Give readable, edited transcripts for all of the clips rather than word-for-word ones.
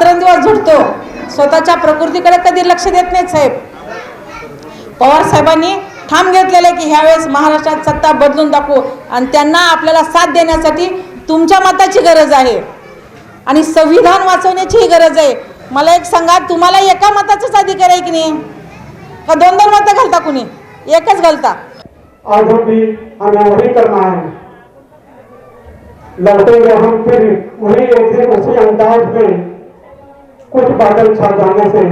रात्रंदिवस झुटतो, स्वतःच्या प्रकृतीकडे कधी लक्ष देत नाहीत साहेब. पवार साहेबांनी ठाम घेतलेलं आहे की ह्यावेळेस महाराष्ट्रात सत्ता बदलून दाखवू आणि त्यांना आपल्याला साथ देण्यासाठी तुमच्या मताची गरज आहे आणि संविधान वाचवण्याचीही गरज आहे. मला एक सांगा, तुम्हाला एका मताचाच अधिकार आहे की नाही, का दोन दोन मतं घालता, कुणी एकच घालता? आज भी हमें वही करना है, लौटेंगे हम फिर वही एक दिन उसी अंदाज में. कुछ बादल छा जाने से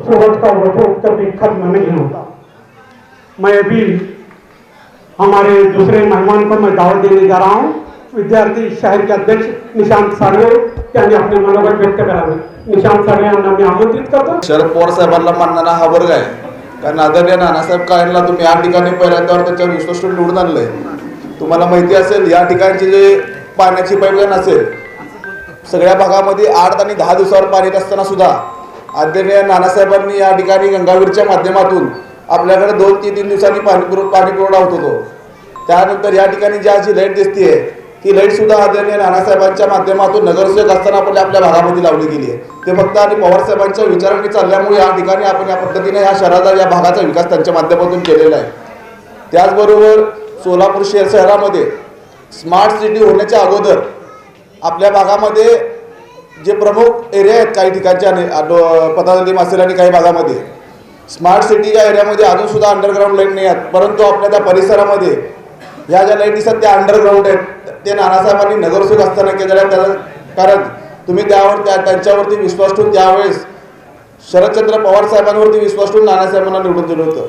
सूरज का वजूद कभी खत्म नहीं होता. मैं भी हमारे दूसरे मेहमान को मैं दावत देने जा रहा हूँ. विद्यार्थी शहर के अध्यक्ष निशांत साळवे त्यांनी आपले मनोगत व्यक्त करावे. निशांत साळवे यांना मी आमंत्रित करतो. शरद पवार साहेबांना मानणारा हा वर्ग आहे, कारण आदरणीय नानासाहेब काळेंना तुम्ही या ठिकाणी पहिल्यांदावर त्याच्यावर विश्वास निवडून आणलंय. तुम्हाला माहिती असेल, या ठिकाणची जे पाण्याची पाईपलाईन असेल, सगळ्या भागामध्ये 8 आणि 10 दिवसावर पाणी येत असताना सुद्धा आदरणीय नानासाहेबांनी या ठिकाणी गंगावीरच्या माध्यमातून आपल्याकडे 2-3 दिवसांनी पाणी पुरवठा होत होतो. त्यानंतर या ठिकाणी जी आज लाईट दिसतीये, ती लाईट सुद्धा आदरणीय नानासाहेबांच्या माध्यमातून नगरसेवक असताना आपल्या भागामध्ये लावली गेली आहे. ते फक्त आणि पवार साहेबांच्या विचारांनी चालल्यामुळे या ठिकाणी आपण या पद्धतीने या शहराचा, या भागाचा विकास त्यांच्या माध्यमातून केलेला आहे. त्याचबरोबर सोलापूर शहरामध्ये स्मार्ट सिटी होण्याच्या अगोदर आपल्या भागामध्ये जे प्रमुख एरिया आहेत, काही ठिकाणच्या पदाधिकारी मासेल आणि काही भागामध्ये स्मार्ट सिटी या एरियामध्ये अजून सुद्धा अंडरग्राऊंड लाईट नाही आहेत. परंतु आपल्या त्या परिसरामध्ये ह्या ज्या लाईट दिसतात त्या अंडरग्राऊंड आहेत. ते नानासाहेबांनी नगरसेवक असताना केलेल्या त्याला, कारण तुम्ही त्यांच्यावरती विश्वास ठेवून त्यावेळेस शरदचंद्र पवार साहेबांवरती विश्वास ठेवून नानासाहेबांना निवडून दिलं होतं.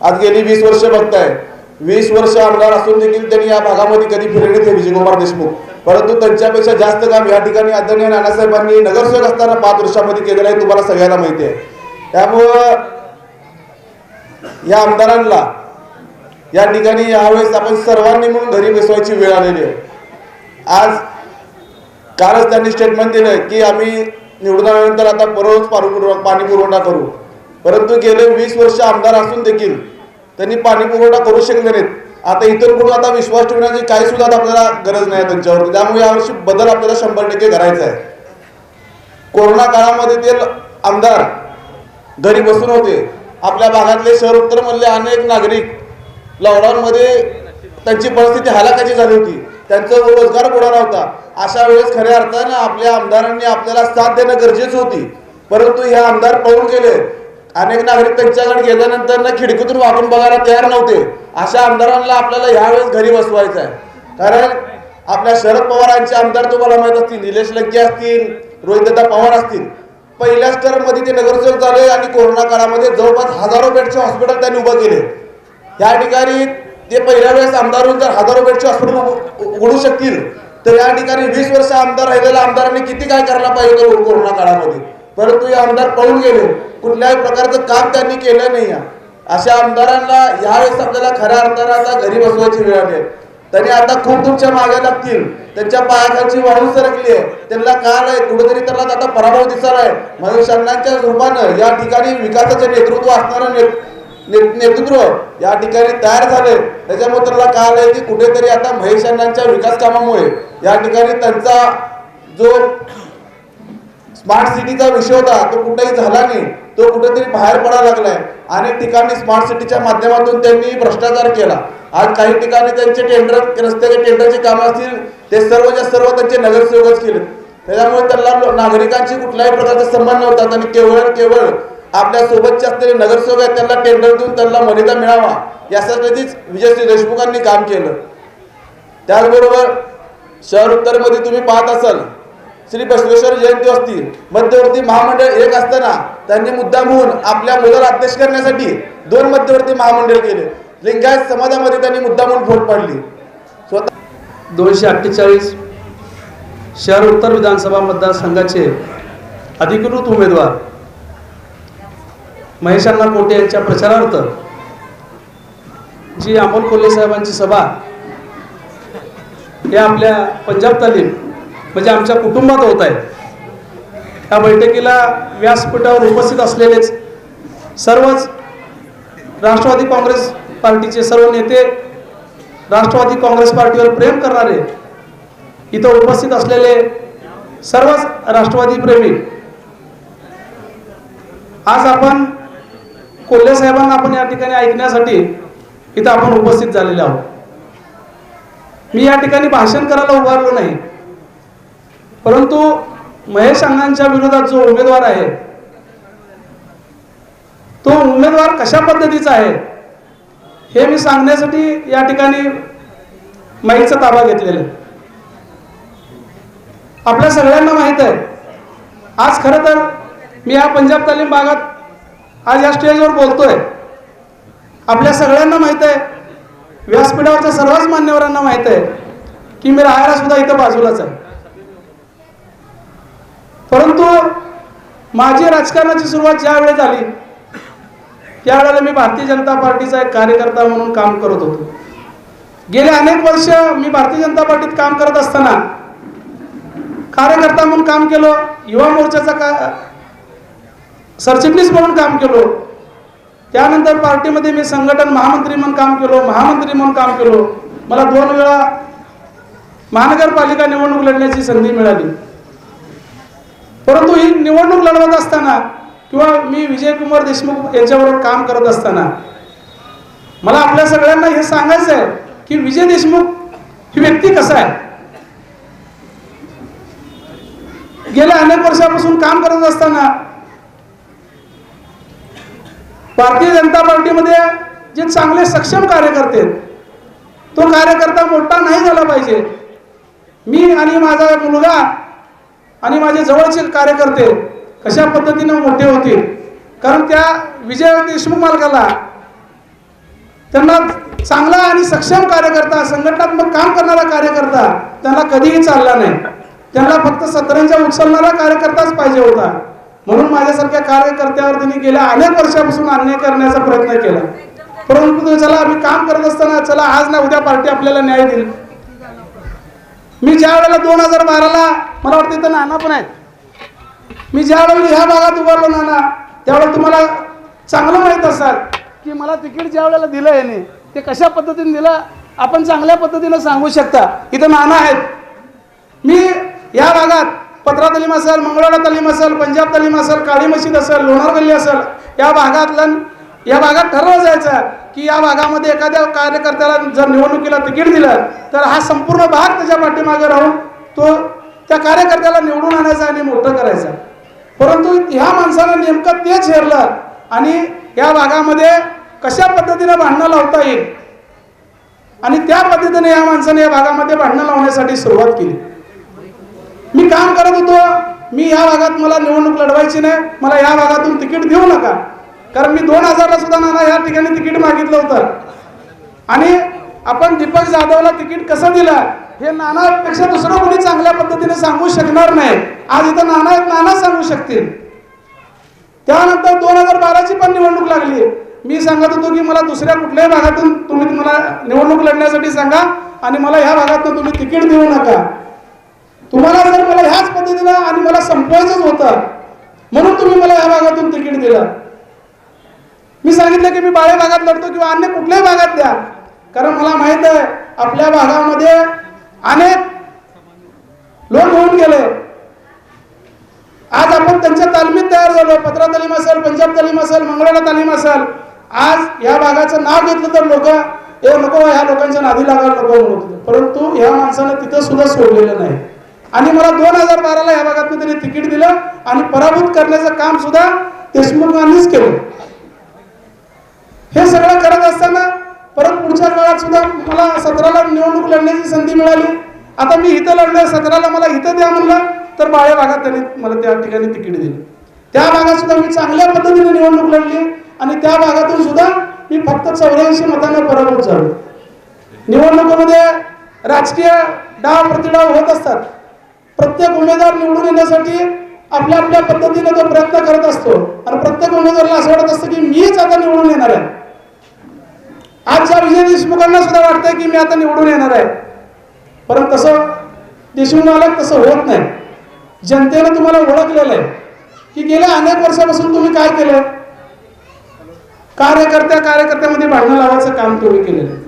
आज गेली 20 वर्ष बघताय, 20 वर्ष आमदार असून देखील त्यांनी या भागामध्ये कधी फिरले नाही विजयकुमार देशमुख. परंतु त्यांच्यापेक्षा जास्त काम या ठिकाणी आदरणीय नानासाहेबांनी नगरसेवक असताना 5 वर्षामध्ये केलेलं आहे, तुम्हाला सगळ्यांना माहिती आहे. त्यामुळं या आमदारांना या ठिकाणी यावेळेस आपण सर्वांनी म्हणून घरी बसवायची वेळ आलेली आहे. आज कालच त्यांनी स्टेटमेंट दिलं की आम्ही निवडून आल्यानंतर आता रोज पाणी पुरवठा करू. परंतु गेले 20 वर्ष आमदार असून देखील त्यांनी पाणी पुरवठा करू शकले नाहीत. आता इतर कुठून आता विश्वास ठेवण्याची काही सुद्धा आपल्याला गरज नाही त्यांच्यावरती. त्यामुळे यावर्षी बदल आपल्याला 100% करायचा आहे. कोरोना काळामध्ये ते आमदार घरी बसून होते. आपल्या भागातले शहर उत्तरमधले अनेक नागरिक लॉकडाऊनमध्ये त्यांची परिस्थिती हलाखीची झाली होती, त्यांचा रोजगार बुडाला होता. अशा वेळेस खऱ्या अर्थानं आपल्या आमदारांनी आपल्याला साथ देणं गरजेचं होती. परंतु हे आमदार पळून गेले. अनेक नागरिक त्यांच्याकडे गेल्यानंतर खिडकीतून वाकून बघायला तयार नव्हते. अशा आमदारांना आपल्याला यावेळेस घरी बसवायचं आहे. कारण आपल्या शरद पवारांचे आमदार तुम्हाला माहीत असतील, निलेश लंके असतील, रोहितदादा पवार असतील, पहिल्याच टर्ममध्ये ते नगरसेवक झाले आणि कोरोना काळामध्ये जवळपास हजारो बेडचे हॉस्पिटल त्यांनी उभं केले. या ठिकाणी ते पहिल्या वेळेस आमदार होऊन जर हजारो बेडचे हॉस्पिटल उघडू शकतील तर या ठिकाणी 20 वर्ष आमदार राहिलेल्या आमदारांनी किती काय करायला पाहिजे होतं कोरोना काळामध्ये. परंतु हे आमदार पळून गेले, कुठल्याही प्रकारचं काम त्यांनी केलं नाही. अशा आमदारांना यावेळेस आपल्याला खऱ्या अर्थानं आता घरी बसवायची वेळ आली आहे. त्यांनी आता खूप तुमच्या मागे लागतील, त्यांच्या पायाखालची वाळू सरकली आहे, त्यांना काल आहे कुठेतरी त्यांना आता पराभव दिसला आहे. महेश अण्णांच्या रूपानं या ठिकाणी विकासाचे नेतृत्व असणारं नेतृत्व या ठिकाणी तयार झाले. त्याच्यामुळे त्यांना काल आहे की कुठेतरी आता महेश अण्णांच्या विकास कामामुळे या ठिकाणी त्यांचा जो स्मार्ट सिटीचा विषय होता तो कुठेही झाला नाही, तो कुठेतरी बाहेर पडायला लागलाय. अनेक ठिकाणी स्मार्ट सिटीच्या माध्यमातून त्यांनी भ्रष्टाचार केला. आज काही ठिकाणी त्यांचे रस्त्याचे टेंडरचे काम असतील ते सर्वच्या सर्व त्यांचे नगरसेवकच केले. त्याच्यामुळे त्यांना नागरिकांची कुठल्याही प्रकारचा संबंध नव्हता. आणि केवळ आपल्या सोबतचे असलेले नगरसेवक आहेत त्यांना टेंडर देऊन त्यांना मर्यादा मिळावा यासाठीच विजयश्री देशमुखांनी काम केलं. त्याचबरोबर शहर उत्तरमध्ये तुम्ही पाहत असाल, श्री बसवेश्वर जयंती असतील, मध्यवर्ती महामंडळ एक असताना त्यांनी मुद्दाम होऊन आपल्या मुलाला अध्यक्ष करण्यासाठी 2 मध्यवर्ती महामंडळ केले. लिंगायत समाजामध्ये त्यांनी मुद्दाम होऊन फूट पाडली. स्वतः 248 शहर उत्तर विधानसभा मतदारसंघाचे अधिकृत उमेदवार महेश अण्णा कोटे यांच्या प्रचारार्थ जी अमोल कोल्हे साहेबांची सभा हे आपल्या पंजाब तालीम म्हणजे आमच्या कुटुंबात होत आहे. या बैठकीला व्यासपीठावर उपस्थित असलेलेच सर्वच राष्ट्रवादी काँग्रेस पार्टीचे सर्व नेते, राष्ट्रवादी काँग्रेस पार्टीवर प्रेम करणारे, इथं उपस्थित असलेले सर्वच राष्ट्रवादी प्रेमी आज आपण कोल्हे साहेबांना आपण या ठिकाणी ऐकण्यासाठी इथं आपण उपस्थित झालेले आहोत. मी या ठिकाणी भाषण करायला उभारलो नाही, परंतु महेश अण्णांच्या विरोधात जो उमेदवार आहे तो उमेदवार कशा पद्धतीचा आहे हे मी सांगण्यासाठी या ठिकाणी माईकचा ताबा घेतलेला आहे. आपल्या सगळ्यांना माहित आहे, आज खरं तर मी या पंजाब तालीम भागात आज या स्टेजवर बोलतोय. आपल्या सगळ्यांना माहित आहे, व्यासपीठावरच्या सर्वच मान्यवरांना माहित आहे की मी राहायला सुद्धा इथं बाजूलाच आहे. परंतु माझी राजकारणाची सुरुवात ज्या वेळेस झाली त्यावेळेला मी भारतीय जनता पार्टीचा एक कार्यकर्ता म्हणून काम करत होतो. गेले अनेक वर्ष मी भारतीय जनता पार्टीत काम करत असताना कार्यकर्ता म्हणून काम केलो, युवा मोर्चाचा सरचिटणीस म्हणून काम केलो. त्यानंतर पार्टीमध्ये मी संघटन महामंत्री म्हणून काम केलो, महामंत्री म्हणून काम केलो. मला 2 वेळा महानगरपालिका निवडणूक लढण्याची संधी मिळाली. परंतु ही निवडणूक लढवत असताना किंवा मी विजयकुमार देशमुख यांच्याबरोबर काम करत असताना मला आपल्या सगळ्यांना हे सांगायचं आहे की विजय देशमुख ही व्यक्ती कसा आहे. गेल्या अनेक वर्षापासून काम करत असताना भारतीय जनता पार्टीमध्ये जे चांगले सक्षम कार्यकर्ते आहेत, तो कार्यकर्ता मोठा नाही झाला पाहिजे. मी आणि माझा मुलगा आणि माझे जवळचे कार्यकर्ते कशा पद्धतीने मोठे होतील, कारण त्या विजय देशमुख मालकाला त्यांना चांगला आणि सक्षम कार्यकर्ता, संघटनात्मक काम करणारा कार्यकर्ता त्यांना कधीही चालला नाही. त्यांना फक्त सतरंजा उचलणारा कार्यकर्ताच पाहिजे होता. म्हणून माझ्यासारख्या कार्यकर्त्यावर त्यांनी गेल्या अनेक वर्षापासून अन्याय करण्याचा प्रयत्न केला. परंतु चला आम्ही काम करत असताना चला आज ना उद्या पार्टी आपल्याला न्याय देईल. मी ज्या वेळेला 2012ला मला वाटतं इथं नाना पण आहेत, मी ज्या वेळेला ह्या भागात उभारलो नाना, त्यावेळेला तुम्हाला चांगलं माहीत असाल की मला तिकीट ज्या वेळेला दिलं याने ते कशा पद्धतीने दिलं आपण चांगल्या पद्धतीने सांगू शकता. इथं नाना आहेत. मी या भागात पत्रा तालीम असेल, मंगळवाडा तालीम असेल, पंजाब तालीम असेल, काळी मशीद असेल, लोणार गल्ली असेल, या भागात ठरवलं जायचं की या भागामध्ये एखाद्या कार्यकर्त्याला जर निवडणुकीला तिकीट दिलं तर हा संपूर्ण भाग त्याच्या पाठीमागे राहून तो त्या कार्यकर्त्याला निवडून आणायचा आणि मोठं करायचं. परंतु ह्या माणसानं नेमकं तेच हेरलं आणि या भागामध्ये कशा पद्धतीने भांडणं लावता येईल आणि त्या पद्धतीने या माणसाने या भागामध्ये भांडणं लावण्यासाठी सुरुवात केली. मी काम करत होतो, मी या भागात मला निवडणूक लढवायची नाही, मला या भागातून तिकीट देऊ नका, कारण मी 2000ला सुद्धा नाना या ठिकाणी तिकीट मागितलं होतं. आणि आपण दीपक जाधवला तिकीट कसं दिलं हे नानापेक्षा दुसरं कोणी चांगल्या पद्धतीने सांगू शकणार नाही. आज इथं नाना आहेत, नाना सांगू शकतील. त्यानंतर 2012ची पण निवडणूक लागली. मी सांगत होतो की मला दुसऱ्या कुठल्याही भागातून तुम्ही मला निवडणूक लढण्यासाठी सांगा आणि मला ह्या भागातून तुम्ही तिकीट देऊ नका. तुम्हाला जर मला ह्याच पद्धतीनं आणि मला संपवायचंच होतं म्हणून तुम्ही मला ह्या भागातून तिकीट दिलं. मी सांगितलं की मी बाळे भागात लढतो किंवा अन्य कुठल्याही भागात द्या, कारण मला माहित आहे आपल्या भागामध्ये अनेक लोक होऊन गेले. आज आपण त्यांच्या तालमीत तयार झालो. पत्रा तालीम असेल, पंजाब तालीम असेल, मंगळवाडा तालीम असेल. आज या भागाचं नाव घेतलं तर लोक हे नको ह्या लोकांच्या नादी लागायला नको म्हणत होते, परंतु ह्या माणसानं तिथं सुद्धा सोडलेलं नाही. आणि मला 2012ला या भागात त्यांनी तिकीट दिलं आणि पराभूत करण्याचं काम सुद्धा देशमुखांनीच केलं. हे सगळं करत असताना परत पुढच्या काळात सुद्धा मला 17ला निवडणूक लढण्याची संधी मिळाली. आता मी इथं लढलोय, 17ला मला इथं द्या म्हणलं तर बाळे भागात त्यांनी मला त्या ठिकाणी तिकीट दिलं. त्या भागात सुद्धा मी चांगल्या पद्धतीने निवडणूक लढली आणि त्या भागातून सुद्धा मी फक्त 84 मतांना पराभूत झालो. निवडणुकीमध्ये राजकीय डाव प्रतिडाव होत असतात. प्रत्येक उमेदवार निवडून येण्यासाठी आपल्या आपल्या पद्धतीने तो प्रयत्न करत असतो आणि प्रत्येक उमेदवाराला असं वाटत असतं की मीच आता निवडून येणार आहे. आजच्या विजय देशमुखांना सुद्धा वाटतंय की मी आता निवडून येणार आहे, परंतु तसं देशमुख मालक तसं होत नाही. जनतेनं तुम्हाला ओळखलेलं आहे की गेल्या अनेक वर्षापासून तुम्ही काय केलं. कार्यकर्त्यामध्ये भांडणं लावायचं काम तुम्ही केलेलं आहे.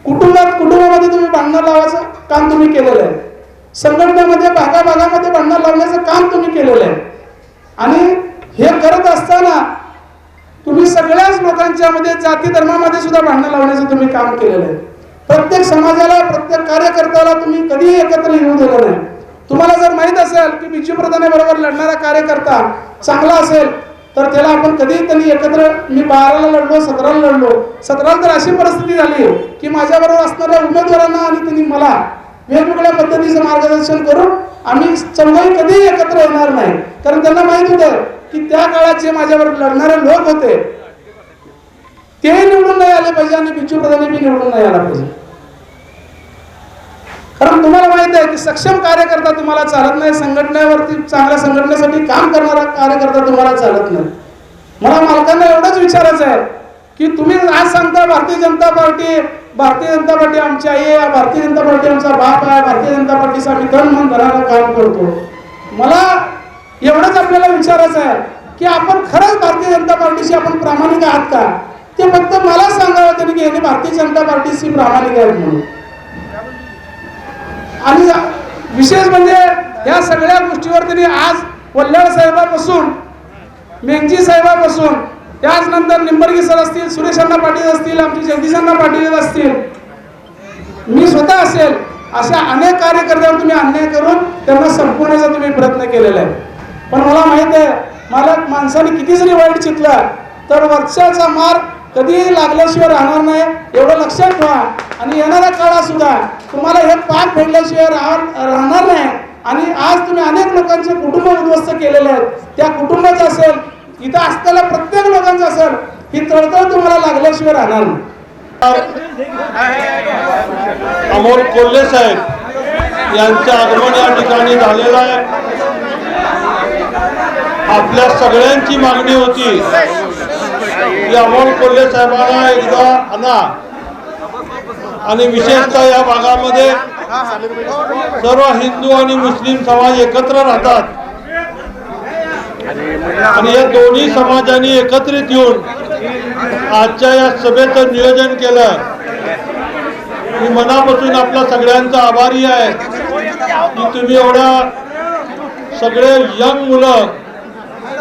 कुटुंबामध्ये तुम्ही भांडणं लावायचं काम तुम्ही केलेलं आहे. संघटनेमध्ये भागाभागामध्ये भांडणं लावण्याचं काम तुम्ही केलेलं आहे. आणि हे करत असताना तुम्ही सगळ्याच लोकांच्या मध्ये जाती धर्मामध्ये सुद्धा भांडण लावण्याचं तुम्ही काम केलेलं आहे. प्रत्येक समाजाला प्रत्येक कार्यकर्त्याला तुम्ही कधीही एकत्र येऊ दिलं नाही. तुम्हाला जर माहित असेल की बिजू प्रधानाबरोबर लढणारा कार्यकर्ता चांगला असेल तर त्याला आपण कधीही त्यांनी एकत्र, मी 12ला लढलो, 17ला लढलो, 17ला तर अशी परिस्थिती झाली की माझ्याबरोबर असणाऱ्या उमेदवारांना आणि त्यांनी मला वेगवेगळ्या पद्धतीचं मार्गदर्शन करून आम्ही चौघही कधीही एकत्र येणार नाही. कारण त्यांना माहित होतं की त्या काळात जे माझ्याबरोबर लढणारे लोक होते ते निवडून नाही आले पाहिजे आणि बिजू प्रधान बी निवडून नाही आला पाहिजे. कारण तुम्हाला माहित आहे की सक्षम कार्यकर्ता तुम्हाला चालत नाही, संघटनेवरती चांगल्या संघटनेसाठी काम करणारा कार्यकर्ता तुम्हाला चालत नाही. मला मालकांना एवढंच विचारायचं आहे की तुम्ही आज सांगता भारतीय जनता पार्टी आमची आई आहे, भारतीय जनता पार्टी आमचा बाप आहे, भारतीय जनता पार्टीचं आम्ही तन मन धनाला काम करतो. मला एवढंच आपल्याला विचारायचं आहे की आपण खरंच भारतीय जनता पार्टीशी आपण प्रामाणिक आहात का? ते फक्त मला सांगावं त्यांनी की यांनी भारतीय जनता पार्टीशी प्रामाणिक आहेत म्हणून. आणि विशेष म्हणजे या सगळ्या गोष्टीवर त्यांनी आज वल्ल्याळ साहेबापासून, मेंगजी साहेबापासून, त्याचनंतर निंबर्गी सर असतील, सुरेश अण्णा पाटील असतील, आमचे जगदीश अण्णा पाटील असतील, मी स्वतः असेल, अशा अनेक कार्यकर्त्यांवर तुम्ही अन्याय करून त्यांना संपवण्याचा तुम्ही प्रयत्न केलेला आहे. पण मला माहित आहे मला माणसाने किती जरी वाईट चितला तर वर्षाचा मार कधीही लागल्याशिवाय राहणार नाही, एवढं लक्षात ठेवा. आणि येणाऱ्या काळात सुद्धा तुम्हाला हे पाप फेडल्याशिवाय राहणार नाही. आणि आज तुम्ही अनेक लोकांचे कुटुंब उद्ध्वस्त केलेले आहेत, त्या कुटुंबाचं असेल, इथं असलेल्या प्रत्येक लोकांचं असेल, ही तळतळ तुम्हाला लागल्याशिवाय राहणार नाही. अमोल कोल्हे साहेब यांचं आगमन या ठिकाणी झालेलं आहे. आपल्या सगळ्यांची मागणी होती की अमोल कोल्हे साहेबांना एकदा आणा आणि विशेषतः या भागामध्ये सर्व हिंदू आणि मुस्लिम समाज एकत्र राहतात आणि या दोन्ही समाजांनी एकत्रित येऊन आजच्या या सभेचं नियोजन केलं. मी मनापासून आपल्या सगळ्यांचा आभारी आहे की तुम्ही एवढ्या सगळे यंग मुलं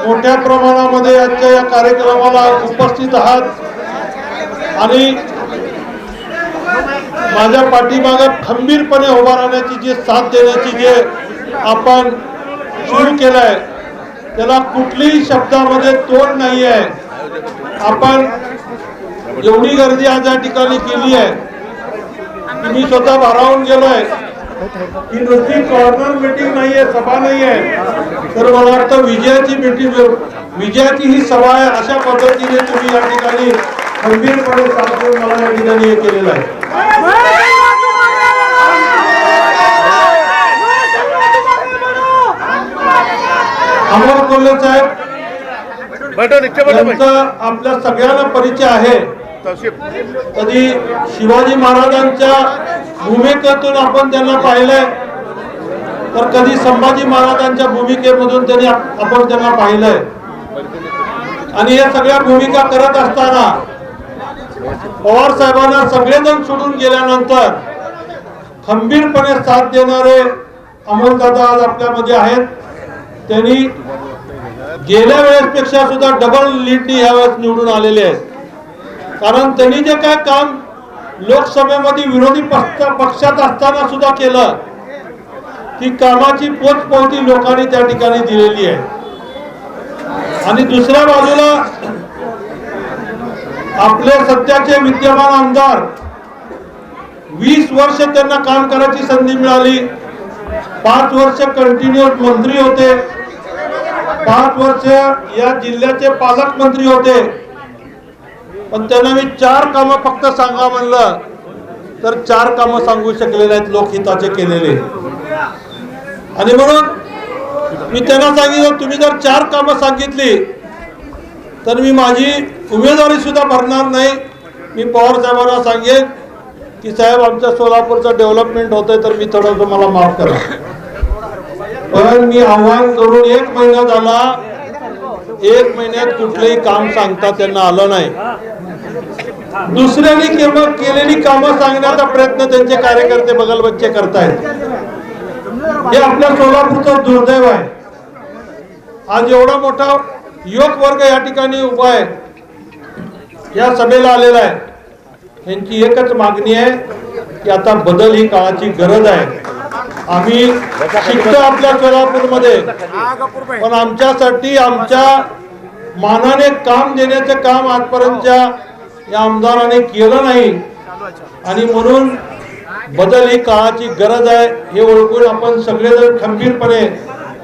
मोठ्या प्रमाणामध्ये आजच्या या कार्यक्रमाला उपस्थित आहात आणि माझ्या पाठीमागे खंबीरपणे उभा राहण्याची जी साथ देण्याची जे आपण सुरू केलं आहे त्याला कुठल्याही शब्दामध्ये तोड नाही आहे. आपण एवढी गर्दी आज या ठिकाणी केली आहे की मी स्वतः भारावून गेलोय. ही नुसती कॉर्नर मीटिंग नाही आहे, सभा नाही आहे, तर मला वाटतं विजयाची मीटिंग, विजयाची ही सभा आहे. अशा पद्धतीने तुम्ही या ठिकाणी खंबीरपणे साथ देऊन मला या ठिकाणी हे केलेलं आहे. अमोल कोल्हे साहेब यांचा आपल्या सगळ्यांना परिचय आहे. कधी शिवाजी महाराजांच्या भूमिकेतून आपण त्यांना पाहिलंय तर कधी संभाजी महाराजांच्या भूमिकेमधून आपण त्यांना पाहिलंय. आणि या सगळ्या भूमिका करत असताना पवार साहेबांना सगळेजण सोडून गेल्यानंतर खंबीरपणे साथ देणारे अमोलदादा आज आपल्यामध्ये आहेत. त्यांनी गेल्या वेळेसपेक्षा सुद्धा डबल लीडनी यावेळेस निवडून आलेले आहेत. कारण त्यांनी जे काय काम लोकसभेमध्ये विरोधी पक्षात असताना सुद्धा केलं ती कामाची पोचपावती लोकांनी त्या ठिकाणी दिलेली आहे. आणि दुसऱ्या बाजूला आपले सध्याचे विद्यमान आमदार 20 वर्ष त्यांना काम करायची संधी मिळाली. 5 वर्ष कंटिन्युअस मंत्री होते, 5 वर्ष या जिल्ह्याचे पालकमंत्री होते. पण त्यांना मी 4 कामं फक्त सांगा म्हणलं तर 4 कामं सांगू शकले नाहीत लोकहिताचे केलेले. आणि म्हणून मी त्यांना सांगितलं तुम्ही जर 4 कामं सांगितली तर मी माझी उमेदवारी सुद्धा भरणार नाही. मी पवार साहेबांना सांगेन की साहेब आमच्या सोलापूरचं डेव्हलपमेंट होतंय तर मी थोडंसं मला माफ करा. पण मी आव्हान करून 1 महिना झाला, 1 महिन्यात कुठलंही काम सांगता त्यांना आलं नाही. दुसऱ्यांनी केलेली कामं सांगण्याचा प्रयत्न त्यांचे कार्यकर्ते बगलबच्चे करतायत. हे आपल्या सोलापूरचं दुर्दैव आहे. आज एवढा मोठा युवक वर्ग या ठिकाणी उभा आहे, या सभेला आलेला आहे. यांची एकच मागणी आहे की आता बदल ही काळाची गरज आहे. आम्ही शिकतो आपल्या सोलापूरमध्ये, पण आमच्यासाठी आमच्या मानाने काम देण्याचं काम आजपर्यंतच्या या आमदाराने केलं नाही. आणि म्हणून बदल ही काळाची गरज आहे हे ओळखून आपण सगळेजण खंबीरपणे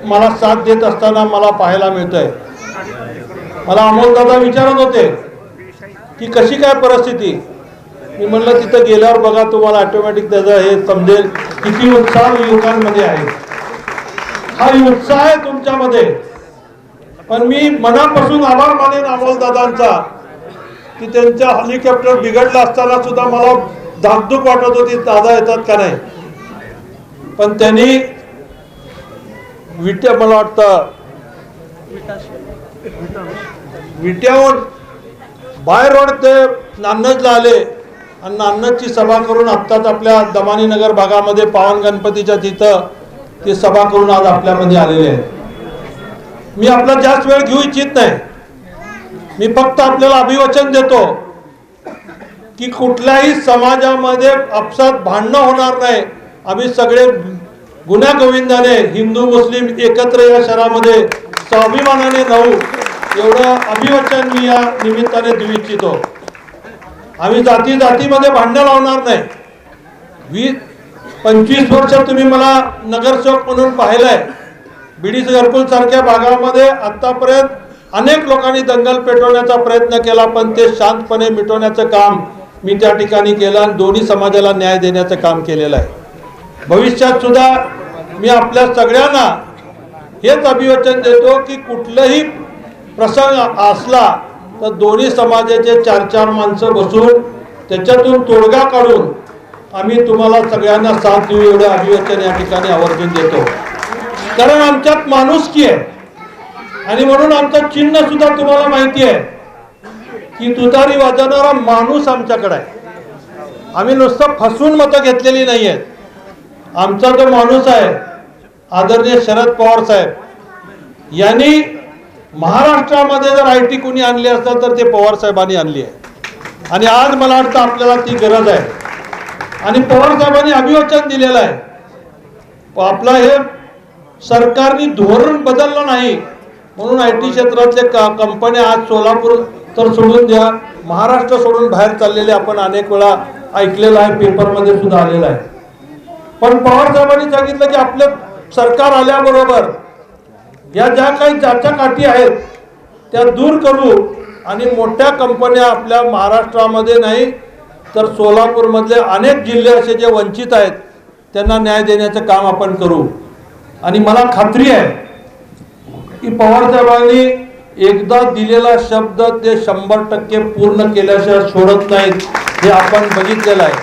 मला साथ देत असताना मला पाहायला मिळतंय. मला अमोलदादा विचारत होते की कशी काय परिस्थिती. मी म्हणलं तिथं गेल्यावर बघा, तुम्हाला ऑटोमॅटिक त्याचं हे समजेल किती उत्साह युवकांमध्ये आहे. हा उत्साह आहे तुमच्यामध्ये. पण मी मनापासून आभार मानेन अमोलदादांचा की त्यांच्या हेलिकॉप्टर बिघडला असताना सुद्धा मला धाकधूक वाटत होती, दादा येतात का नाही. पण त्यांनी मला वाटतं विट्याहून बाय रोड ते नान्नजला आले आणि नान्नजची सभा करून आत्ताच आपल्या दमानी नगर भागामध्ये पावन गणपतीच्या तिथं ते सभा करून आज आपल्यामध्ये आलेले आहेत. मी आपला जास्त वेळ घेऊ इच्छित नाही. मी फक्त आपल्याला अभिवचन देतो की कुठल्याही समाजामध्ये आपसात भांडणं होणार नाही. आम्ही सगळे गुन्ह्या गोविंदाने हिंदू मुस्लिम एकत्र या शहरामध्ये स्वाभिमानाने राहू, एवढं अभिवचन मी या निमित्ताने देऊ इच्छितो. आम्ही जाती जातीमध्ये भांडण लावणार नाही. 25 वर्ष तुम्ही मला नगरसेवक म्हणून पाहिलंय. बीडी घरकुल सारख्या भागामध्ये आतापर्यंत अनेक लोकांनी दंगल पेटवण्याचा प्रयत्न केला, पण ते शांतपणे मिटवण्याचं काम मी त्या ठिकाणी केलं आणि दोन्ही समाजाला न्याय देण्याचं काम केलेलं आहे. भविष्यात सुद्धा मी आपल्या सगळ्यांना हेच अभिवचन देतो की कुठलंही प्रसंग असला तर दोन्ही समाजाचे 4-4 माणसं बसून त्याच्यातून तोडगा काढून आम्ही तुम्हाला सगळ्यांना साथ देऊ, एवढं अभिवचन या ठिकाणी आवर्जून देतो. कारण आमच्यात माणुसकी आहे आणि म्हणून आमचं चिन्ह सुद्धा तुम्हाला माहिती आहे की तुतारी वाजवणारा माणूस आमच्याकडे आहे. आम्ही नुसतं फसून मतं घेतलेली नाही आहेत. आमचा जो माणूस आहे आदरणीय शरद पवार साहेब यांनी महाराष्ट्रामध्ये जर IT कुणी आणली असेल तर ते पवार साहेबांनी आणली आहे. आणि आज मला वाटतं आपल्याला ती गरज आहे. आणि पवार साहेबांनी अभिवचन दिलेलं आहे. आपलं हे सरकारने धोरण बदललं नाही म्हणून IT क्षेत्रातले कंपन्या आज सोलापूर तर सोडून द्या, महाराष्ट्र सोडून बाहेर चाललेले आपण अनेक वेळा ऐकलेलं आहे, पेपरमध्ये सुद्धा आलेलं आहे. पण पवार साहेबांनी सांगितलं की आपलं सरकार आल्याबरोबर या ज्या काही चाचाकाठी आहेत त्या दूर करू आणि मोठ्या कंपन्या आपल्या महाराष्ट्रामध्ये नाही तर सोलापूरमधले अनेक जिल्हे असे जे वंचित आहेत त्यांना न्याय देण्याचं काम आपण करू. आणि मला खात्री आहे की पवार साहेबांनी एकदा दिलेला शब्द ते 100% पूर्ण केल्याशिवाय सोडत नाहीत, हे आपण बघितलेलं आहे.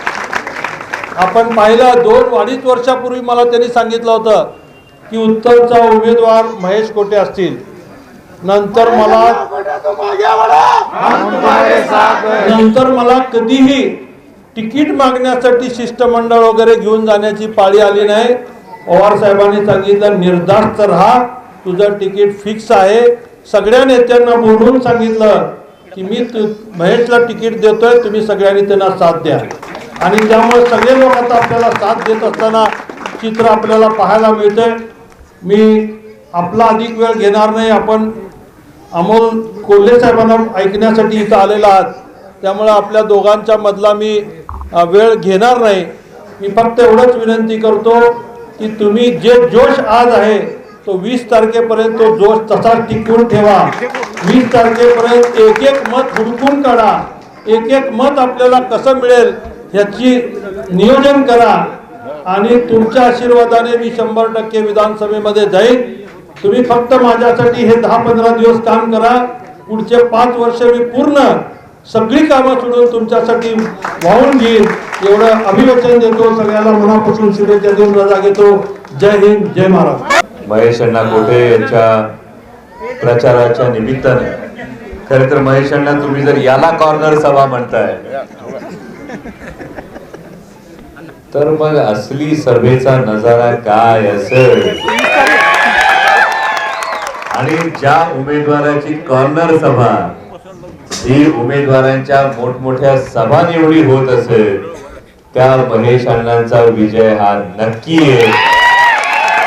आपण पाहिलं 2-2.5 वर्षापूर्वी मला त्यांनी सांगितलं होतं की उत्तरचा उमेदवार महेश कोटे असतील. नंतर मला कधीही तिकीट मागण्यासाठी शिष्टमंडळ वगैरे घेऊन जाण्याची पाळी आली नाही. पवार साहेबांनी सांगितलं निर्धास्त राहा, तुझं तिकीट फिक्स आहे. सगळ्या नेत्यांना बोलवून सांगितलं की मी महेशला तिकीट देतोय, तुम्ही सगळ्यांनी त्यांना साथ द्या. आणि त्यामुळे सगळे लोक आता आपल्याला साथ देत असताना चित्र आपल्याला पाहायला मिळतंय. मी आपला अधिक वेळ घेणार नाही. आपण अमोल कोल्हे साहेबांना ऐकण्यासाठी इथं आलेला आहात, त्यामुळे आपल्या दोघांच्या मधला मी वेळ घेणार नाही. मी फक्त एवढंच विनंती करतो की तुम्ही जे जोश आज आहे तो 20 तारखेपर्यंत तो जोश तसाच टिकवून ठेवा. 20 तारखेपर्यंत एक मत हुडकून काढा. एक मत आपल्याला कसं मिळेल ह्याची नियोजन करा. आणि तुमच्या आशीर्वादाने मी 100% विधानसभेमध्ये जाईन. तुम्ही फक्त माझ्यासाठी हे 10-15 दिवस काम करा. पुढचे 5 वर्ष मी पूर्ण सगळी कामं सोडून तुमच्यासाठी वाहून घेईन, एवढं अभिवचन देतो. सगळ्याला मनापासून शुभेच्छा देऊन रजा घेतो. जय हिंद, जय महाराष्ट्र. महेश अण्णा कोठे यांच्या प्रचाराच्या निमित्ताने खरे तर महेश अण्णा तुम्ही जर याला कॉर्नर सभा म्हणताय तर मग असली सभेचा नजारा काय असेल आणि ज्या उमेदवाराची कॉर्नर सभा ही उमेदवारांच्या मोठमोठ्या सभा निवडी होत असेल त्या महेश अण्णांचा विजय हा नक्की आहे.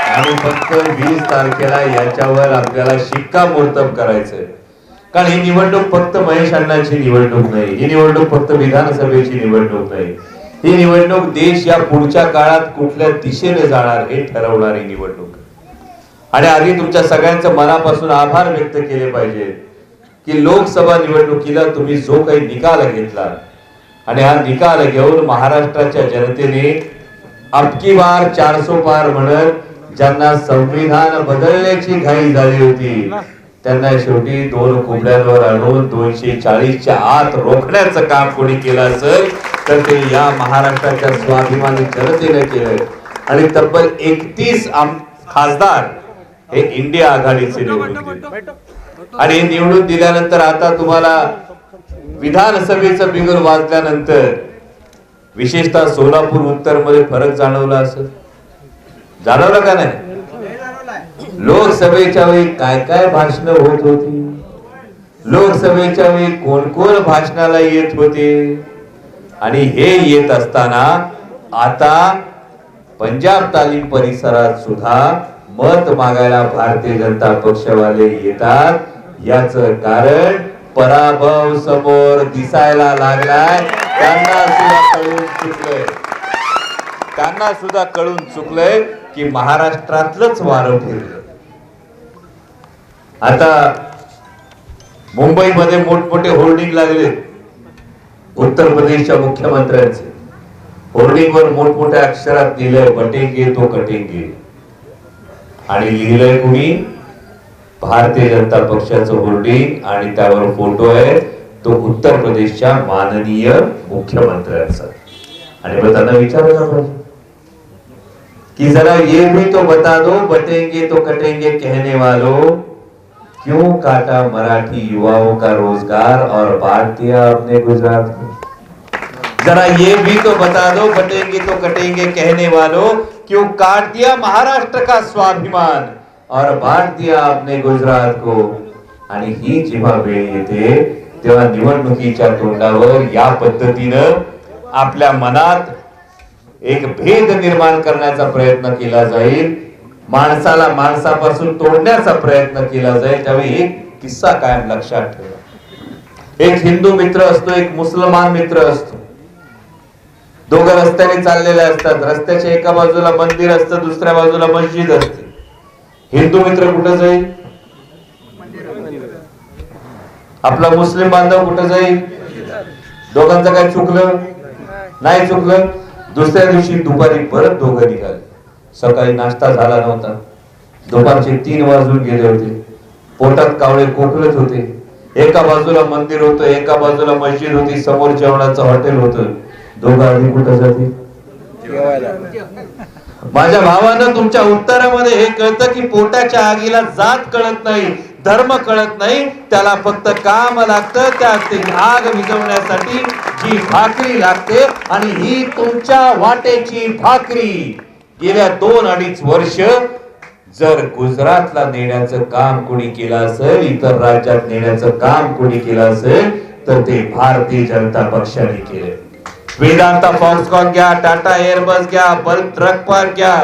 आणि फक्त 20 तारखेला याच्यावर आपल्याला शिक्कामोर्तब करायचंय. कारण ही निवडणूक फक्त महेश अण्णांची निवडणूक नाही, ही निवडणूक फक्त विधानसभेची निवडणूक नाही, ही निवडणूक देश या पुढच्या काळात कुठल्या दिशेने जाणार हे ठरवणारी निवडणूक. आणि आधी तुमच्या सगळ्यांचं मनापासून आभार व्यक्त केले पाहिजे की लोकसभा निवडणुकीला तुम्ही जो काही निकाल घेतला आणि हा निकाल घेऊन महाराष्ट्राच्या जनतेने अबकी बार 400 पार म्हणत ज्यांना संविधान बदलण्याची घाई झाली होती त्यांना शेवटी 2 कोपऱ्यांवर आणून 240च्या आत रोखण्याचं काम कोणी केलं असेल तर ते या महाराष्ट्राच्या स्वाभिमानी जनतेने केलं. आणि तब्बल 31 खासदार हे इंडिया आघाडीचे निवडून दिले. आणि हे निवडून दिल्यानंतर आता तुम्हाला विधानसभेचं बिगुल वाजल्यानंतर विशेषतः सोलापूर उत्तर मध्ये फरक जाणवला असेल, जाणवलं का नाही? लोकसभेच्या वेळी काय काय भाषणं होत होती, लोकसभेच्या वेळी कोण कोण भाषणाला येत होते. आणि हे येत असताना आता पंजाब तालीम परिसरात सुद्धा मत मागायला भारतीय जनता पक्षवाले येतात. याच कारण पराभव समोर दिसायला लागलाय. त्यांना सुद्धा कळून चुकलंय की महाराष्ट्रातलंच वारं फिरलं. आता मुंबईमध्ये मोठमोठे होर्डिंग लागले उत्तर प्रदेशच्या मुख्यमंत्र्यांचे. होर्डिंगवर मोठमोठ्या अक्षरात लिहिलंय बटेंगे तो कटेंगे. आणि लिहिलंय कुणी? भारतीय जनता पक्षाचं होर्डिंग आणि त्यावर फोटो आहे तो उत्तर प्रदेशच्या माननीय मुख्यमंत्र्यांचा. आणि मग त्यांना विचारायला पाहिजे कि जरा ये भी तो बता दो बटेंगे तो कटेंगे कहने वालों क्यों काटा मराठी युवाओं का रोजगार और बांट दिया अपने गुजरात को. जरा ये भी तो बता दो बटेंगे तो कटेंगे कहने वालों क्यों काट दिया महाराष्ट्र का स्वाभिमान और बांट दिया अपने गुजरात को. आणि ही जेव्हा वेळ येते तेव्हा निवडणुकीच्या तोंडावर या पद्धतीनं आपल्या मनात एक भेद निर्माण करण्याचा प्रयत्न केला जाईल, माणसाला माणसापासून तोडण्याचा प्रयत्न केला जाईल. त्यावेळी एक किस्सा कायम लक्षात ठेवा. एक हिंदू मित्र असतो, एक मुसलमान मित्र असतो. दोघं रस्त्याने चाललेले असतात. रस्त्याच्या एका बाजूला मंदिर असतं, दुसऱ्या बाजूला मस्जिद असते. हिंदू मित्र कुठं जाईल? आपला मुस्लिम बांधव कुठं जाईल? दोघांचं काय चुकलं? नाही चुकलं. दुसऱ्या दिवशी दुपारी परत दोघं निघाले. सकाळी नाश्ता झाला नव्हता, दुपारचे 3 वाजून गेले होते, पोटात कावळे कोकळत होते. एका बाजूला मंदिर होतं, एका बाजूला मस्जिद होती, समोर जेवणाचं हॉटेल होतं. दोघं आधी कुठं जाते? माझ्या भावानं तुमच्या उत्तरामध्ये हे कळतं की पोटाच्या आगीला जात कळत नाही, धर्म कळत नाही, त्याला फक्त काम लागतं. त्या आग विझवण्यासाठी जी भाकरी लागते आणि ही तुमच्या वाटेची भाकरी गेल्या 2-2.5 वर्ष जर गुजरातला नेण्याचं काम कोणी केलं असेल, इतर राज्यात नेण्याचं काम कोणी केलं असेल तर ते भारतीय जनता पक्षाने केले. वेदांता फॉक्सकॉन घ्या, टाटा एअरबस घ्या, बल्क ट्रक पार्क घ्या,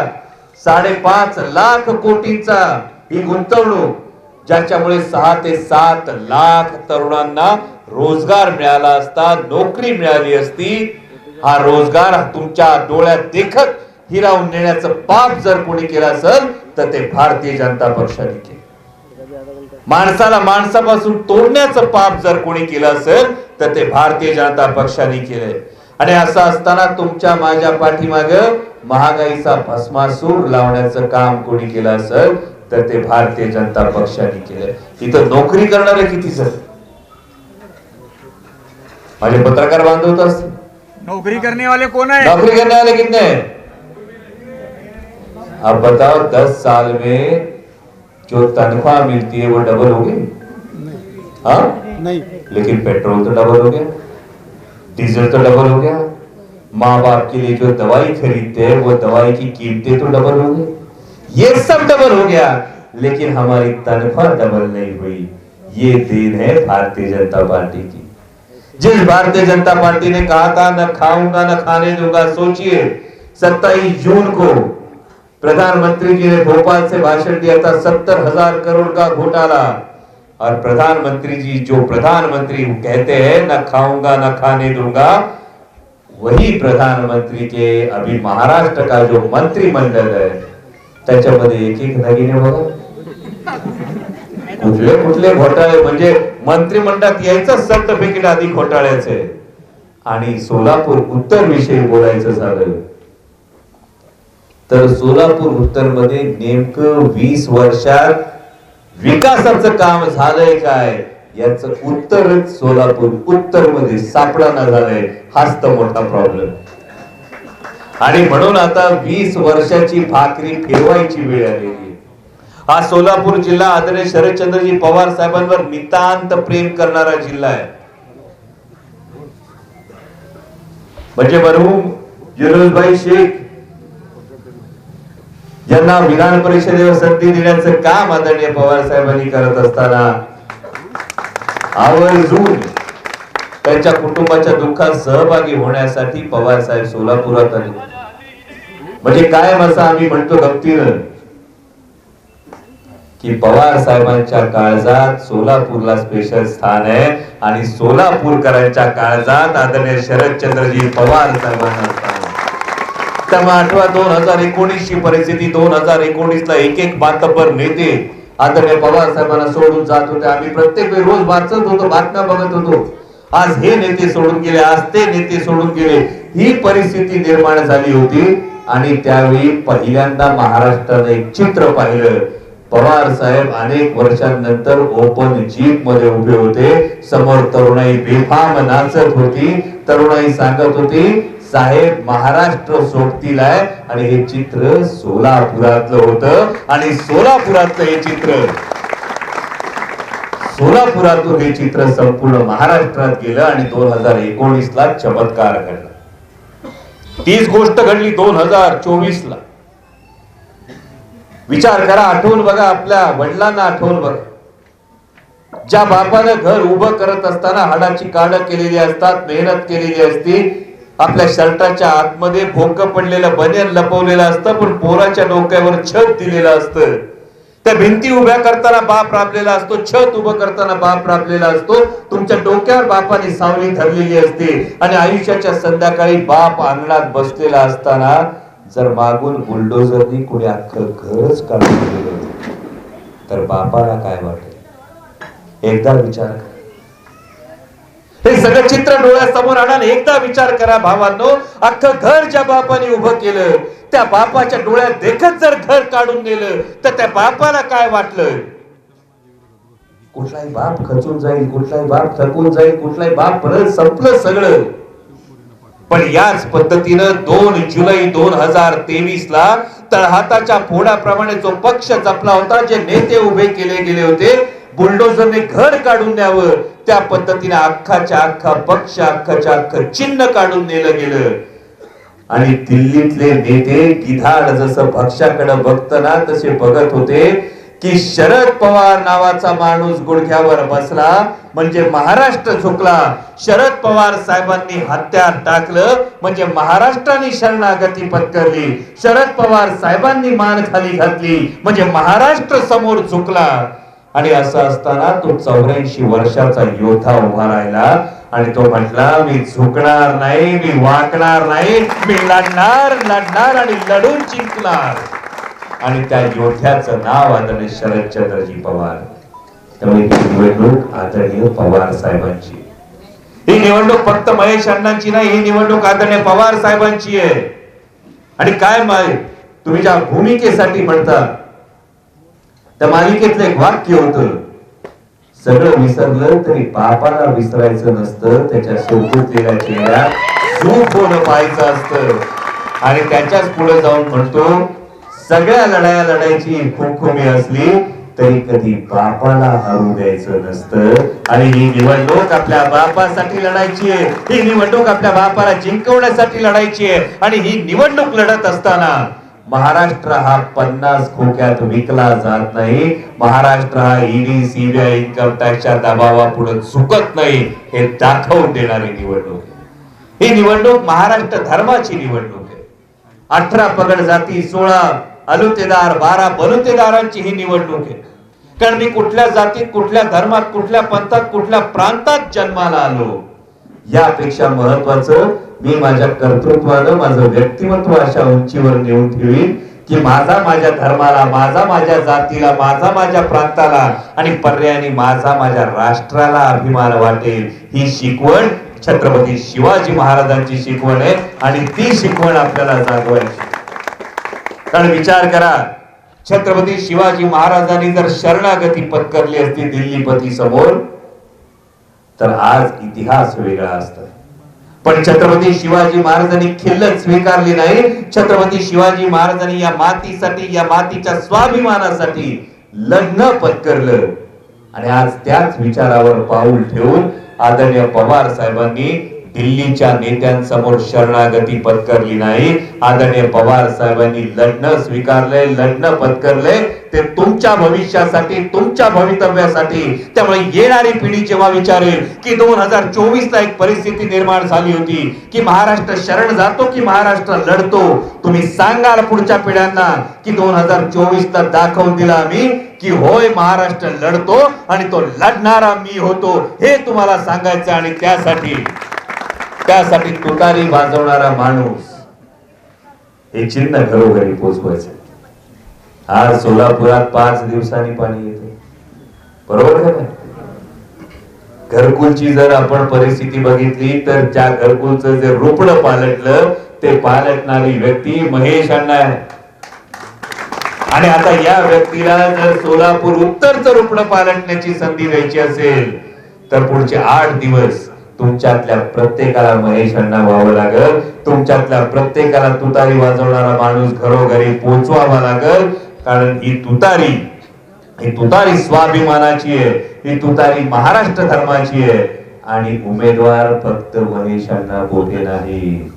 5.5 लाख कोटींचा ही गुंतवणूक ज्याच्यामुळे 6 ते 7 लाख तरुणांना रोजगार मिळाला असता, नोकरी मिळाली असती. हा रोजगार तुमच्या डोळ्यात देखत हिरावून नेण्याचं पाप जर कोणी केलं असेल तर ते भारतीय जनता पक्षाने केलं. माणसाला माणसापासून तोडण्याचं पाप जर कोणी केलं असेल तर ते भारतीय जनता पक्षाने केलंय. आणि असं असताना तुमच्या माझ्या पाठीमाग महागाईचा भस्मासूर लावण्याचं काम कोणी केलं असेल तर ते भारतीय जनता पक्षाने केलंय. इथं नोकरी करणारे किती सर? माझे पत्रकार बांधव तर असतील. नौकरी करने वाले कौन है? नौकरी करने वाले कितने हैं? अब बताओ 10 साल में जो तनख्वाह मिलती है वो डबल हो गई? हाँ नहीं, लेकिन पेट्रोल तो डबल हो गया, डीजल तो डबल हो गया, माँ बाप के लिए जो दवाई खरीदते हैं वो दवाई की कीमतें तो डबल हो गई. ये सब डबल हो गया. लेकिन हमारी तनख्वाह डबल नहीं हुई। ये देन है भारतीय जनता पार्टी की। जिस भारतीय जनता पार्टी ने कहा था न खाऊंगा न खाने दूंगा, सोचिए 27 जून को प्रधानमंत्री जी ने भोपाल से भाषण दिया था, 70,000 करोड़ का घोटाला, और प्रधानमंत्री जी जो प्रधानमंत्री कहते हैं न खाऊंगा न खाने दूंगा, वही प्रधानमंत्री के अभी महाराष्ट्र का जो मंत्रिमंडळ आहे त्याच्यामध्ये एक एक नगिने बघा कुठले कुठले घोटाळे, म्हणजे मंत्रिमंडळात यायचं सर्टिफिकेट आधी घोटाळ्याचे। आणि सोलापूर उत्तर विषयी बोलायचं झालं तर सोलापूर उत्तर मध्ये नेमकं 20 वर्षात विकासाचं काम झालंय काय याचं उत्तरच सोलापूर उत्तर मध्ये सापडाना झालंय। हाच तर मोठा प्रॉब्लेम। आणि म्हणून आता 20 वर्षाची भाकरी फिरवायची वेळ आलेली। हा सोलापूर जिल्हा आदरणीय शरदचंद्रजी पवार साहेबांवर नितांत प्रेम करणारा जिल्हा आहे। म्हणजे मरहूम युनुसभाई शेख यांना विधान परिषदेवर संधी देण्याचं काम आदरणीय पवार साहेबांनी करत असताना आवर्जून त्यांच्या कुटुंबाच्या दुःखात सहभागी होण्यासाठी पवार साहेब सोलापुरात आले। म्हणजे कायम असं आम्ही म्हणतो गमतीनं की पवार साहेबांच्या काळजात सोलापूरला स्पेशल स्थान आहे आणि सोलापूरकरांच्या काळजात आदरणीय शरदचंद्रजी पवार साहेबांना स्थान आहे। त्यामुळे आठवा 2019 ची परिस्थिती, 2019 ला एक एक मातब्बर नेते आदरणीय पवार साहेबांना सोडून जात होते। आम्ही प्रत्येक वेळी रोज वाचत होतो, बातम्या बघत होतो, आज हे नेते सोडून गेले, आज ते नेते सोडून गेले, ही परिस्थिती निर्माण झाली होती। आणि त्यावेळी पहिल्यांदा महाराष्ट्राने एक चित्र पाहिलं, पवार साहेब अनेक वर्षांनंतर ओपन जीप मध्ये उभे होते, समोर तरुणाई बेफाम नाचत होती, तरुणाई सांगत होती साहेब महाराष्ट्र सोबतील आहे। आणि हे चित्र सोलापुरातलं होतं आणि सोलापुरातलं हे चित्र, सोलापुरातून हे चित्र संपूर्ण महाराष्ट्रात गेलं आणि 2019 ला चमत्कार घडला। तीच गोष्ट घडली 2024 ला। विचार करा, आठवून बघा, आपल्या वडिलांना आठवून बघा, ज्या बापानं घर उभं करत असताना हाडाची काढ केलेली असतात, मेहनत केलेली असती, आपल्या शर्टाच्या आतमध्ये भोकं पडलेलं बनियन लपवलेलं असतं, पण पोराच्या डोक्यावर छत दिलेलं असतं, त्या भिंती उभ्या करताना बाप राबलेला असतो, छत उभं करताना बाप राबलेला असतो, तुमच्या डोक्यावर बापाने सावली धरलेली असते आणि आयुष्याच्या संध्याकाळी बाप अंगणात बसलेला असताना जर मागून बुलडोझरनी कुणी अख्खं घरच काढून गेलं तर बापाला काय वाटेल? एकदा विचार करा। हे सगळं चित्र डोळ्यासमोर आणा, एकदा विचार करा भावांनो, अख्खं घर ज्या बापाने उभं केलं त्या बापाच्या डोळ्यात देखत जर घर काढून नेलं तर त्या बापाला काय वाटलं? कुठलाही बाप खचून जाईल, कुठलाही बाप थकून जाईल, कुठलाही बाप परत संपलं सगळं। पण याच पद्धतीनं 2 जुलै 2023 ला तळहाताच्या फोडाप्रमाणे जो पक्ष जपला होता, जे नेते उभे केले गेले होते, बुलडोझरने घर काढून न्यावं त्या पद्धतीने अख्खाच्या अख्खा पक्ष, अख्खाच्या अख्खं चिन्ह काढून नेलं गेलं। आणि दिल्लीतले नेते गिधाड जसं भक्ष्याकडे बघतना तसे बघत होते की शरद पवार नावाचा माणूस गुडघ्यावर बसला म्हणजे महाराष्ट्र झुकला, शरद पवार साहेबांनी हत्यार टाकलं म्हणजे महाराष्ट्राने शरणागती पत्करली, शरद पवार साहेबांनी मान खाली घातली म्हणजे महाराष्ट्र समोर झुकला। आणि असं असताना तो 84 वर्षाचा योद्धा उभा राहिला आणि तो म्हटला मी झुकणार नाही, मी वाकणार नाही, मी लढणार लढणार आणि लढून जिंकणार। आणि त्या योद्ध्याचं नाव आदरणीय शरदचंद्रजी पवार। त्यामुळे ही निवडणूक आदरणीय पवार साहेबांची, ही निवडणूक फक्त महेश अण्णांची नाही, ही निवडणूक आदरणीय पवार साहेबांची आहे। आणि काय तुम्ही ज्या भूमिकेसाठी म्हणता त्या मालिकेतलं एक वाक्य होतं, सगळं विसरलं तरी बापाला विसरायचं नसतं, त्याच्या सोबतलेल्या चेहऱ्यात झोप होणं पाहायचं असतं। आणि त्याच्याच पुढे जाऊन म्हणतो सगळ्या लढाया लढायची खुमखुमी असली तरी कधी बापाला हरू द्यायचं नसतं। आणि ही निवडणूक आपल्या बापासाठी लढायची आहे, ही निवडणूक आपल्या बापाला जिंकवण्यासाठी लढायची आहे। आणि ही निवडणूक लढत असताना महाराष्ट्र हा 50 खोक्यात विकला जात नाही. महाराष्ट्र हा ईडी सीबीआय इन्कम टॅक्सच्या दबावापुढे झुकत नाही हे दाखवून देणारी निवडणूक आहे. ही निवडणूक महाराष्ट्र धर्माची निवडणूक आहे. 18 पगड जाती, 16 अलुतेदार, 12 बलुतेदारांची ही निवडणूक आहे. कारण मी कुठल्या जातीत, कुठल्या धर्मात, कुठल्या पंथात, कुठल्या प्रांतात जन्माला आलो यापेक्षा महत्वाचं मी माझ्या कर्तृत्वानं माझं व्यक्तिमत्व अशा उंचीवर नेऊन ठेवीन की माझा माझ्या धर्माला, माझा माझ्या जातीला, माझा माझ्या प्रांताला आणि पर्यायाने माझा माझ्या राष्ट्राला अभिमान वाटेल. ही शिकवण छत्रपती शिवाजी महाराजांची शिकवण आहे आणि ती शिकवण आपल्याला जागवायची. कारण विचार करा, छत्रपती शिवाजी महाराजांनी जर शरणागती पत्करली असती दिल्लीपती समोर तर आज इतिहास वेगळा असता. पण छत्रपती शिवाजी महाराजांनी खिल्लत स्वीकारली नाही. छत्रपती शिवाजी महाराजांनी या मातीसाठी, या मातीच्या स्वाभिमानासाठी लढणं पत्करलं आणि आज त्याच विचारावर पाऊल ठेवून आदरणीय पवार साहेबांनी दिल्लीच्या नेत्यांसमोर शरणागती पत्करली नाही. आदरणीय पवार साहेबांनी लढणं स्वीकारलंय, लढणं पत्करलंय ते तुमच्या भविष्यासाठी, तुमच्या भवितव्यासाठी. त्यामुळे येणारी पिढी जेव्हा विचारेल की 2024 ला एक परिस्थिती निर्माण झाली होती की महाराष्ट्र शरण जातो की महाराष्ट्र लढतो, तुम्ही सांगाल पुढच्या पिढ्यांना की 2024 ला दाखवून दिला आम्ही की होय महाराष्ट्र लढतो आणि तो लढणारा मी होतो हे तुम्हाला सांगायचं. आणि त्यासाठी तुतारी वाजवणारा माणूस हे चिन्ह घरोघरी पोचवायचं. आज सोलापुरात 5 दिवसांनी पाणी येते, बरोबर आहे ना? घरकुलची जर आपण परिस्थिती बघितली तर ज्या घरकुलचं जे रोपडं पालटलं ते पालटणारी व्यक्ती महेश अण्णा आहे. आणि आता या व्यक्तीला जर सोलापूर उत्तरचं रोपडं पालटण्याची संधी द्यायची असेल तर पुढचे 8 दिवस तुमच्यातल्या प्रत्येकाला महेश अण्णा व्हावं लागल. तुमच्यातल्या प्रत्येकाला तुतारी वाजवणारा माणूस घरोघरी पोहोचवावा लागल. कारण ही तुतारी स्वाभिमानाची आहे, ही तुतारी महाराष्ट्र धर्माची आहे आणि उमेदवार फक्त महेश अण्णा बोठे नाहीत.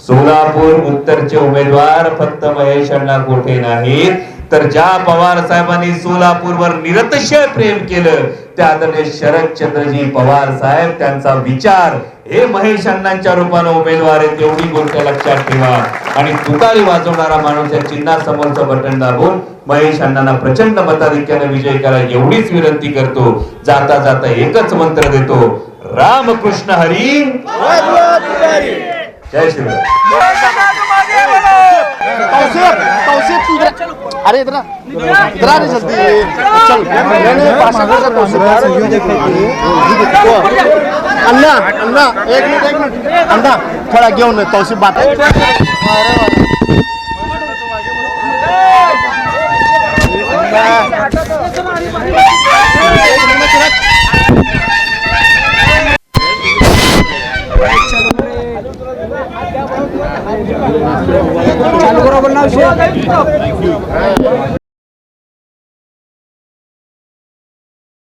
सोलापूर उत्तरचे उमेदवार फक्त महेश अण्णा कोठे नाहीत तर ज्या पवार साहेबांनी सोलापूरवर निरतिशय प्रेम केलं त्या आदरणीय शरदचंद्रजी पवार साहेब, त्यांचा विचार हे महेश अण्णांच्या रूपाने उमेदवार आहेत. एवढी गोष्ट लक्षात ठेवा. आणि तुतारी वाजवणारा माणूस या चिन्हासमोरचं बटन दाबून महेश अण्णांना प्रचंड मताधिक्याने विजय करा एवढीच विनंती करतो. जाता जाता एकच मंत्र देतो, रामकृष्ण हरी, जय श्रीराम. अरे इधर इधर आने जल्दी चल मैंने भाषा कर अन्ना अन्ना एक मिनट अन्ना थोड़ा घेऊन तौसिफ बात चालू करा बोलना